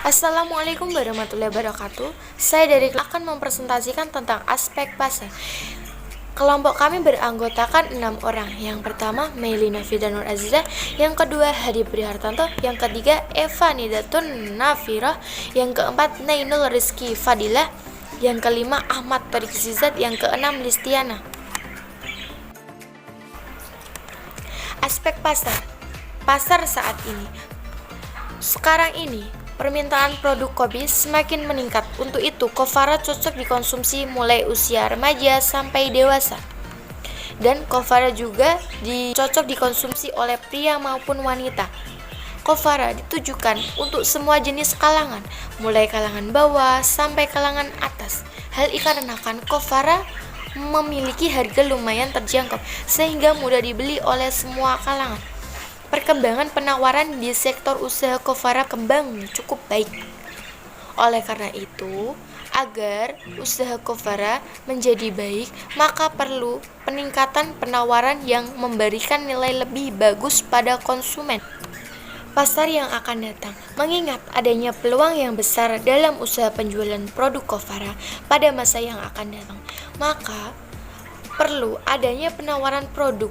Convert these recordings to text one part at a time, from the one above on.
Assalamualaikum warahmatullahi wabarakatuh. Saya dari akan mempresentasikan tentang aspek pasar. Kelompok kami beranggotakan 6 orang. Yang pertama, Meilina Fidanur Aziza. Yang kedua, Hadi Prihartanto. Yang ketiga, Eva Nidatun Nafirah. Yang keempat, Nainul Rizky Fadilah. Yang kelima, Ahmad Torik Zizat. Yang keenam, Listiana. Aspek pasar. Pasar saat ini. Sekarang ini, permintaan produk kopi semakin meningkat. Untuk itu, Covara cocok dikonsumsi mulai usia remaja sampai dewasa. Dan Covara juga cocok dikonsumsi oleh pria maupun wanita. Covara ditujukan untuk semua jenis kalangan, mulai kalangan bawah sampai kalangan atas. Hal dikarenakan Covara memiliki harga lumayan terjangkau sehingga mudah dibeli oleh semua kalangan. Perkembangan penawaran di sektor usaha Covara kembang cukup baik. Oleh karena itu, agar usaha Covara menjadi baik, maka perlu peningkatan penawaran yang memberikan nilai lebih bagus pada konsumen. Pasar yang akan datang, mengingat adanya peluang yang besar dalam usaha penjualan produk Covara pada masa yang akan datang, maka perlu adanya penawaran produk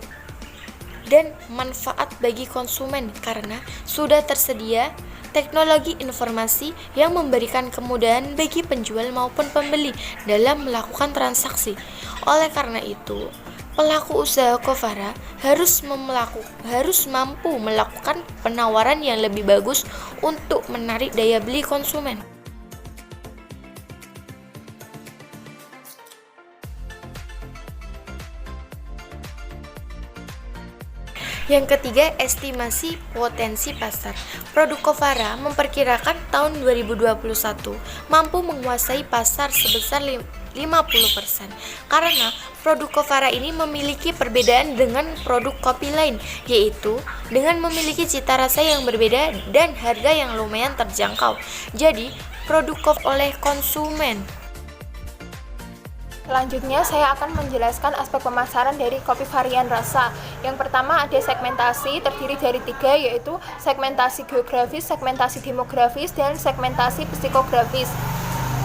dan manfaat bagi konsumen karena sudah tersedia teknologi informasi yang memberikan kemudahan bagi penjual maupun pembeli dalam melakukan transaksi. Oleh karena itu, pelaku usaha Covara harus mampu melakukan penawaran yang lebih bagus untuk menarik daya beli konsumen. Yang ketiga, estimasi potensi pasar. Produk Covara memperkirakan tahun 2021 mampu menguasai pasar sebesar 50% karena produk Covara ini memiliki perbedaan dengan produk kopi lain, yaitu dengan memiliki cita rasa yang berbeda dan harga yang lumayan terjangkau. Jadi, produk oleh konsumen. Selanjutnya saya akan menjelaskan aspek pemasaran dari kopi varian rasa. Yang pertama ada segmentasi, terdiri dari 3, yaitu segmentasi geografis, segmentasi demografis, dan segmentasi psikografis.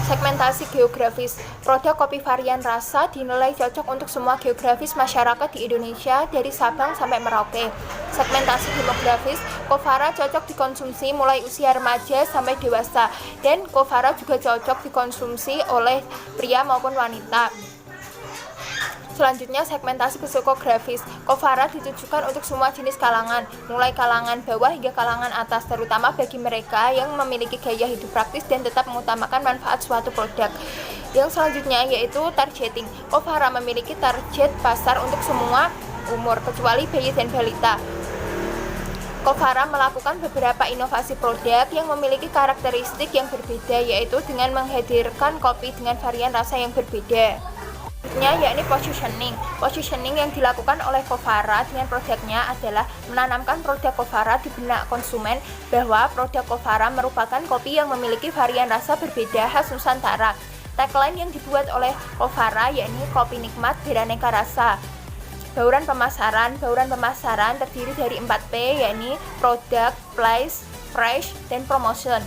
Segmentasi geografis. Produk kopi varian rasa dinilai cocok untuk semua geografis masyarakat di Indonesia dari Sabang sampai Merauke. Segmentasi demografis, Covara cocok dikonsumsi mulai usia remaja sampai dewasa dan Covara juga cocok dikonsumsi oleh pria maupun wanita. Selanjutnya segmentasi psikografis. Covara ditujukan untuk semua jenis kalangan, mulai kalangan bawah hingga kalangan atas, terutama bagi mereka yang memiliki gaya hidup praktis dan tetap mengutamakan manfaat suatu produk. Yang selanjutnya yaitu targeting. Covara memiliki target pasar untuk semua umur, kecuali bayi dan balita. Covara melakukan beberapa inovasi produk yang memiliki karakteristik yang berbeda, yaitu dengan menghadirkan kopi dengan varian rasa yang berbeda. Yakni positioning. Positioning yang dilakukan oleh Covara dengan produknya adalah menanamkan produk Covara di benak konsumen bahwa produk Covara merupakan kopi yang memiliki varian rasa berbeda khas Nusantara. Tagline yang dibuat oleh Covara yakni kopi nikmat beraneka rasa. Bauran pemasaran terdiri dari 4P, yakni product, price, price, dan promotion.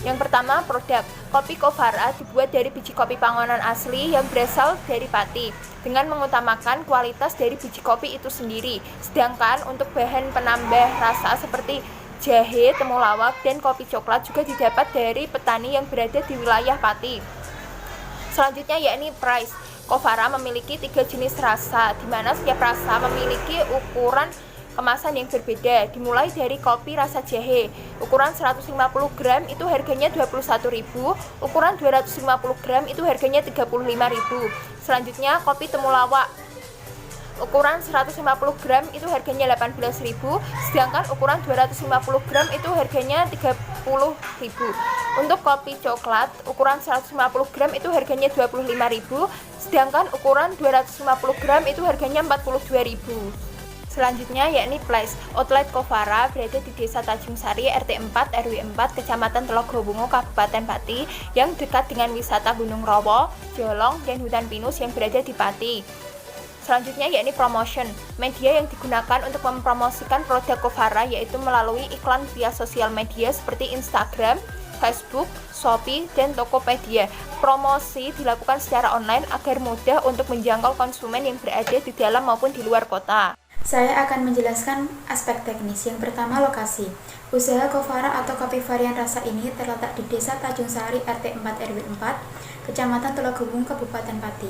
Yang pertama, produk. Kopi Covara dibuat dari biji kopi Pangonan asli yang berasal dari Pati dengan mengutamakan kualitas dari biji kopi itu sendiri. Sedangkan untuk bahan penambah rasa seperti jahe, temulawak, dan kopi coklat juga didapat dari petani yang berada di wilayah Pati. Selanjutnya yakni price. Covara memiliki 3 jenis rasa, di mana setiap rasa memiliki ukuran kemasan yang berbeda, dimulai dari kopi rasa jahe. Ukuran 150 gram itu harganya 21.000, ukuran 250 gram itu harganya 35.000. Selanjutnya kopi temulawak. Ukuran 150 gram itu harganya 18.000, sedangkan ukuran 250 gram itu harganya 30.000. Untuk kopi coklat, ukuran 150 gram itu harganya 25.000, sedangkan ukuran 250 gram itu harganya 42.000. Selanjutnya yakni place. Outlet Covara berada di Desa Tanjung Sari, RT 4, RW 4, Kecamatan Telogowungu, Kabupaten Pati, yang dekat dengan wisata Gunung Rowo, Jolong, dan hutan pinus yang berada di Pati. Selanjutnya yakni promotion. Media yang digunakan untuk mempromosikan produk Covara yaitu melalui iklan via sosial media seperti Instagram, Facebook, Shopee, dan Tokopedia. Promosi dilakukan secara online agar mudah untuk menjangkau konsumen yang berada di dalam maupun di luar kota. Saya akan menjelaskan aspek teknis. Yang pertama, lokasi. Usaha Kofara atau kopi varian rasa ini terletak di Desa Tanjung Sari RT 4 RW 4, Kecamatan Tulungagung, Kabupaten Pati.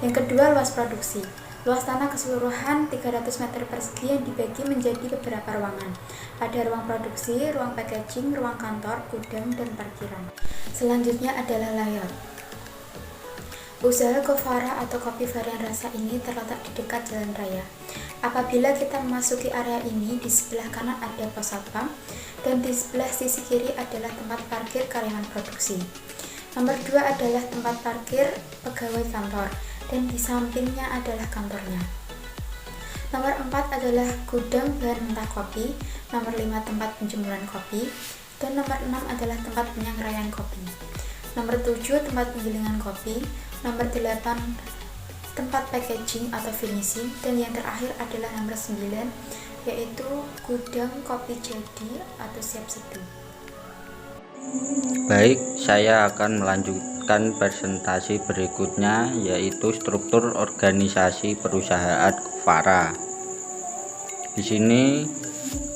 Yang kedua, luas produksi. Luas tanah keseluruhan 300 meter persegi yang dibagi menjadi beberapa ruangan. Ada ruang produksi, ruang packaging, ruang kantor, gudang, dan parkiran. Selanjutnya adalah layout. Usaha Kofara atau kopi varian rasa ini terletak di dekat jalan raya. Apabila kita memasuki area ini, di sebelah kanan ada pos satpam dan di sebelah sisi kiri adalah tempat parkir karyawan produksi. Nomor 2 adalah tempat parkir pegawai kantor dan di sampingnya adalah kantornya. Nomor 4 adalah gudang bahan mentah kopi, nomor 5 tempat penjemuran kopi, dan nomor 6 adalah tempat penyangraian kopi. Nomor 7 tempat penggilingan kopi, nomor 8 tempat packaging atau finishing, dan yang terakhir adalah nomor 9 yaitu gudang kopi jadi atau siap seduh. Baik, saya akan melanjutkan presentasi berikutnya yaitu struktur organisasi perusahaan Kofara. Di sini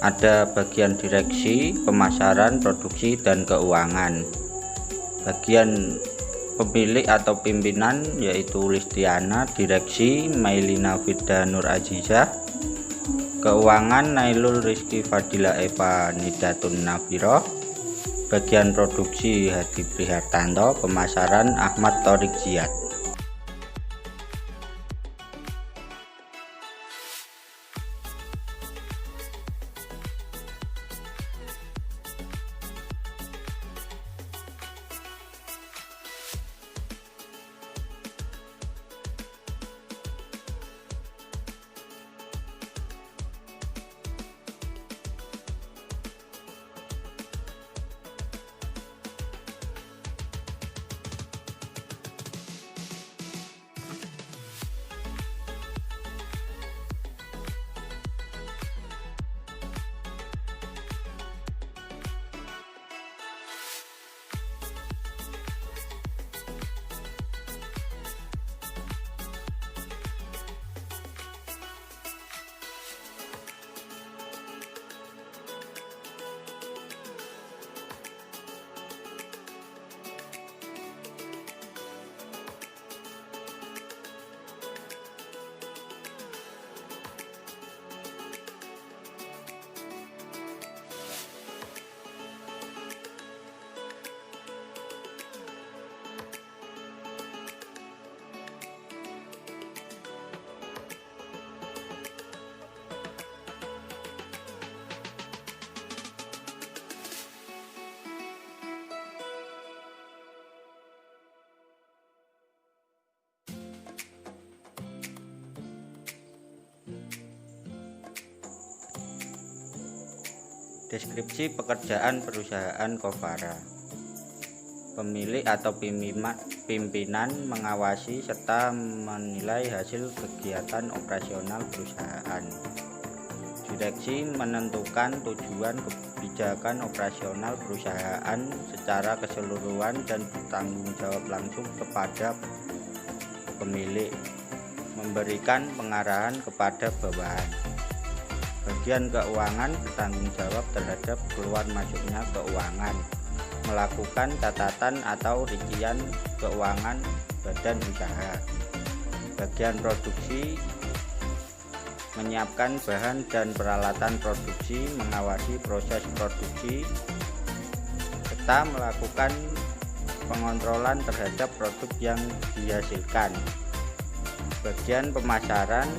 ada bagian direksi, pemasaran, produksi, dan keuangan. Bagian pemilik atau pimpinan yaitu Listiana, direksi Mailina Fida Nur Azizah, keuangan Nailul Rizky Fadila Eva Nidatun Nafiroh, bagian produksi Hadi Prihartanto, pemasaran Ahmad Thorik Ziyad. Deskripsi pekerjaan perusahaan Kofara. Pemilik atau pimpinan mengawasi serta menilai hasil kegiatan operasional perusahaan. Direksi menentukan tujuan kebijakan operasional perusahaan secara keseluruhan dan bertanggung jawab langsung kepada pemilik, memberikan pengarahan kepada bawahan. Bagian keuangan bertanggung jawab terhadap keluar masuknya keuangan, melakukan catatan atau rincian keuangan badan usaha. Bagian produksi menyiapkan bahan dan peralatan produksi, mengawasi proses produksi, serta melakukan pengontrolan terhadap produk yang dihasilkan. Bagian pemasaran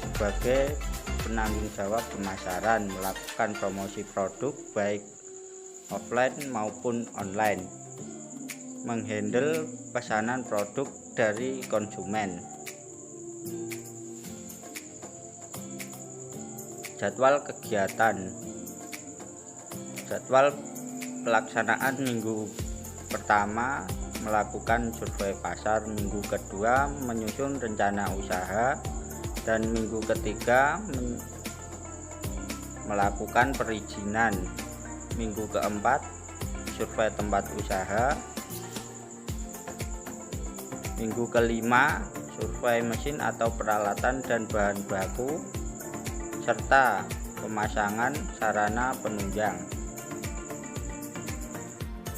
sebagai penanggung jawab pemasaran, melakukan promosi produk baik offline maupun online, menghandle pesanan produk dari konsumen. Jadwal kegiatan. Jadwal pelaksanaan minggu pertama melakukan survei pasar, minggu kedua menyusun rencana usaha, dan minggu ketiga melakukan perizinan. Minggu keempat survei tempat usaha. Minggu kelima, survei mesin atau peralatan dan bahan baku serta pemasangan sarana penunjang.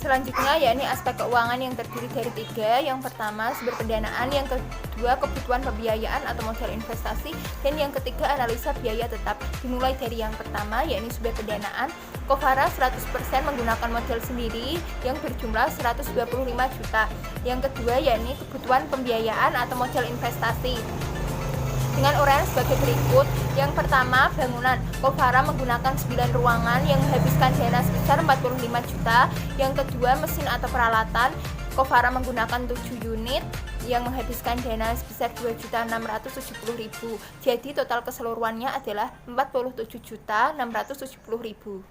Selanjutnya yakni aspek keuangan yang terdiri dari 3. Yang pertama sumber pendanaan, yang kedua kebutuhan pembiayaan atau modal investasi, dan yang ketiga analisa biaya tetap. Dimulai dari yang pertama yakni sumber pendanaan. Covara 100% menggunakan modal sendiri yang berjumlah 125 juta. Yang kedua yakni kebutuhan pembiayaan atau modal investasi dengan uraian sebagai berikut. Yang pertama, bangunan. Covara menggunakan 9 ruangan yang menghabiskan dana sebesar 45 juta. Yang kedua, mesin atau peralatan. Covara menggunakan 7 unit yang menghabiskan dana sebesar 2.670.000. Jadi total keseluruhannya adalah 47.670.000.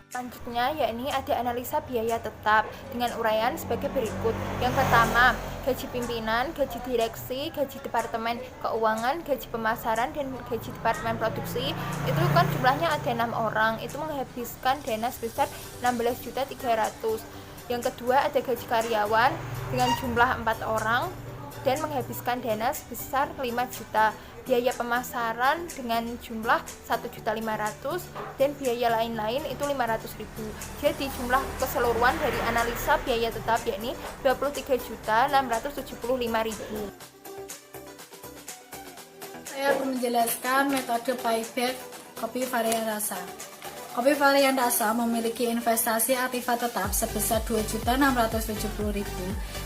Selanjutnya yakni ada analisa biaya tetap dengan uraian sebagai berikut. Yang pertama, gaji pimpinan, gaji direksi, gaji departemen keuangan, gaji pemasaran, dan gaji departemen produksi. Itu kan jumlahnya ada 6 orang, itu menghabiskan dana sebesar 16.300.000. Yang kedua ada gaji karyawan dengan jumlah 4 orang dan menghabiskan dana sebesar 5 juta. Biaya pemasaran dengan jumlah 1.500.000 dan biaya lain-lain itu 500.000. Jadi jumlah keseluruhan dari analisa biaya tetap yakni 23.675.000. Saya akan menjelaskan metode payback kopi varian rasa. Kopi varian rasa memiliki investasi aktiva tetap sebesar 2.670.000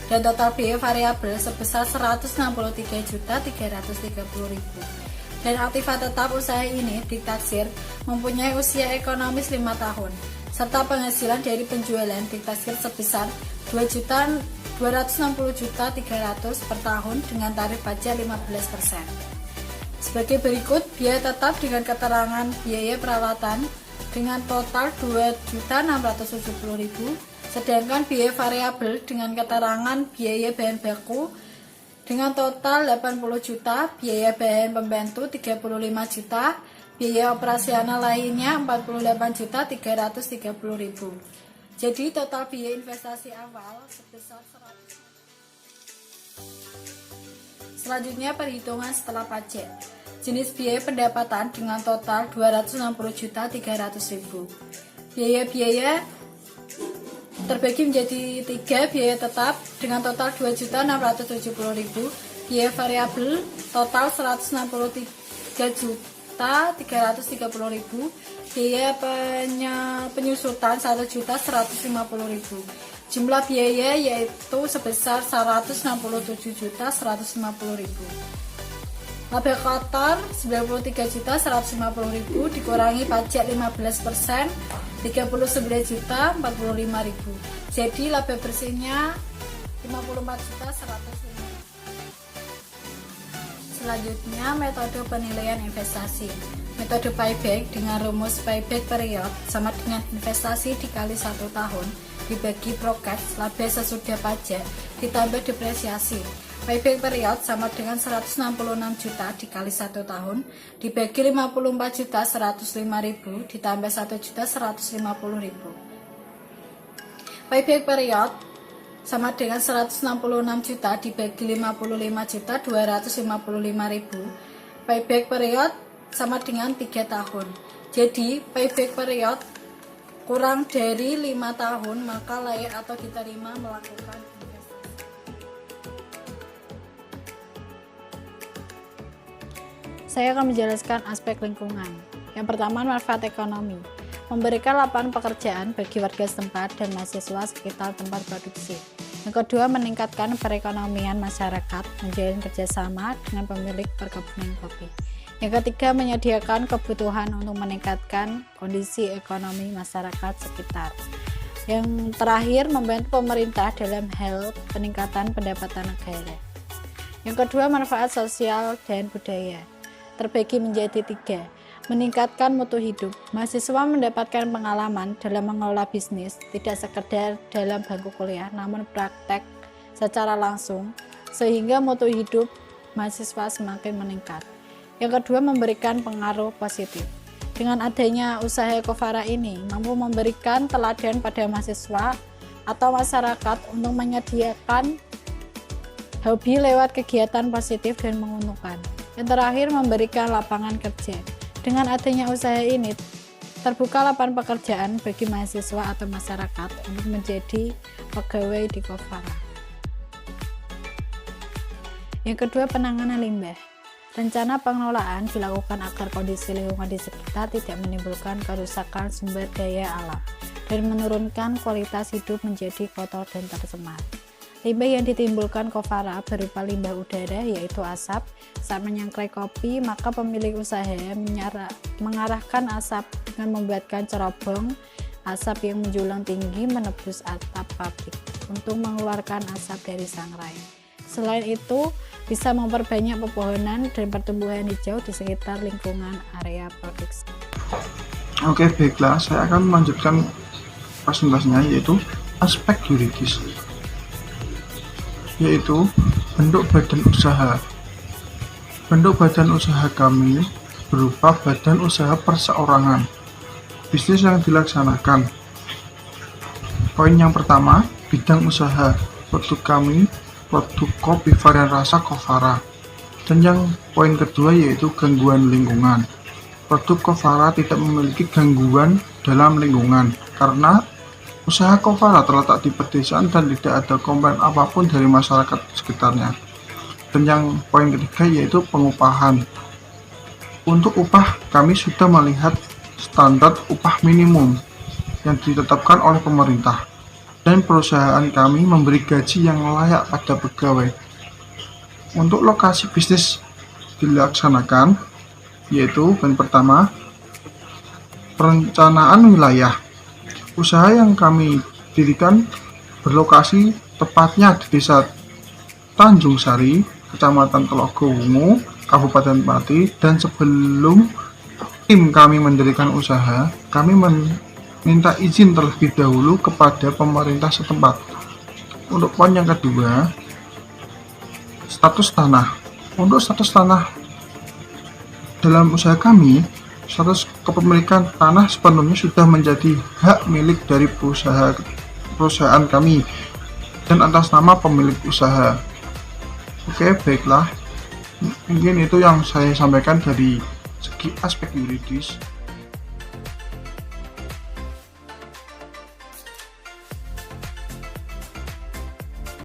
dan total biaya variabel sebesar 163.330.000. Dan aktiva tetap usaha ini ditaksir mempunyai usia ekonomis 5 tahun serta penghasilan dari penjualan ditaksir sebesar 2.260.300.000 per tahun dengan tarif pajak 15%. Sebagai berikut, biaya tetap dengan keterangan biaya perawatan dengan total 2.670.000, sedangkan biaya variabel dengan keterangan biaya bahan baku dengan total 80 juta, biaya bahan pembantu 35 juta, biaya operasional lainnya 48.330.000. Jadi total biaya investasi awal sebesar 100. Selanjutnya perhitungan setelah pajak. Jenis biaya pendapatan dengan total 260.300.000. Biaya-biaya terbagi menjadi 3. Biaya tetap dengan total 2.670.000. Biaya variabel total 163.330.000. Biaya penyusutan 1.150.000. Jumlah biaya yaitu sebesar 167.150.000. Laba kotor 93.150.000 dikurangi pajak 15%, 39.045.000. Jadi laba bersihnya 54.105.000. Selanjutnya metode penilaian investasi. Metode payback dengan rumus payback period sama dengan investasi dikali 1 tahun dibagi prokes laba sesudah pajak ditambah depresiasi. Payback period sama dengan 166 juta dikali 1 tahun dibagi 54.105.000 ditambah 1.150.000. Payback period sama dengan 166 juta dibagi 55.255.000. Payback period sama dengan 3 tahun. Jadi payback period kurang dari 5 tahun maka layak atau diterima melakukan investasi. Saya akan menjelaskan aspek lingkungan. Yang pertama, manfaat ekonomi. Memberikan lapangan pekerjaan bagi warga setempat dan mahasiswa sekitar tempat produksi. Yang kedua, meningkatkan perekonomian masyarakat, menjalin kerjasama dengan pemilik perkebunan kopi. Yang ketiga, menyediakan kebutuhan untuk meningkatkan kondisi ekonomi masyarakat sekitar. Yang terakhir, membantu pemerintah dalam hal peningkatan pendapatan negara. Yang kedua, manfaat sosial dan budaya. Terbagi menjadi 3. Meningkatkan mutu hidup. Mahasiswa mendapatkan pengalaman dalam mengelola bisnis, tidak sekedar dalam bangku kuliah, namun praktek secara langsung, sehingga mutu hidup mahasiswa semakin meningkat. Yang kedua, memberikan pengaruh positif. Dengan adanya usaha Covara ini, mampu memberikan teladan pada mahasiswa atau masyarakat untuk menyediakan hobi lewat kegiatan positif dan menguntungkan. Yang terakhir, memberikan lapangan kerja. Dengan adanya usaha ini, terbuka lapangan pekerjaan bagi mahasiswa atau masyarakat untuk menjadi pegawai di Kofara. Yang kedua, penanganan limbah. Rencana pengelolaan dilakukan agar kondisi lingkungan di sekitar tidak menimbulkan kerusakan sumber daya alam dan menurunkan kualitas hidup menjadi kotor dan tercemar. Limbah yang ditimbulkan Kofara berupa limbah udara, yaitu asap. Saat menyangrai kopi, maka pemilik usaha mengarahkan asap dengan membuatkan cerobong asap yang menjulang tinggi menembus atap pabrik untuk mengeluarkan asap dari sangrai. Selain itu, bisa memperbanyak pepohonan dan pertumbuhan hijau di sekitar lingkungan area produksi. Oke, baiklah, saya akan melanjutkan presentasinya, yaitu aspek yuridis, yaitu bentuk badan usaha. Bentuk badan usaha kami berupa badan usaha perseorangan. Bisnis yang dilaksanakan. Poin yang pertama, bidang usaha. Produk kami produk kopi varian rasa Kofara. Dan yang poin kedua yaitu gangguan lingkungan. Produk Kofara tidak memiliki gangguan dalam lingkungan karena usaha Kofara terletak di pedesaan dan tidak ada komplain apapun dari masyarakat sekitarnya. Dan yang poin ketiga yaitu pengupahan. Untuk upah, kami sudah melihat standar upah minimum yang ditetapkan oleh pemerintah. Dan perusahaan kami memberi gaji yang layak pada pegawai. Untuk lokasi bisnis dilaksanakan, yaitu yang pertama, perencanaan wilayah. Usaha yang kami dirikan berlokasi tepatnya di Desa Tanjung Sari, Kecamatan Telogowungu, Kabupaten Pati, dan sebelum tim kami mendirikan usaha, kami minta izin terlebih dahulu kepada pemerintah setempat. Untuk poin yang kedua, status tanah. Untuk status tanah dalam usaha kami, status kepemilikan tanah sepenuhnya sudah menjadi hak milik dari perusahaan kami dan atas nama pemilik usaha. Oke, baiklah. Mungkin itu yang saya sampaikan dari segi aspek yuridis.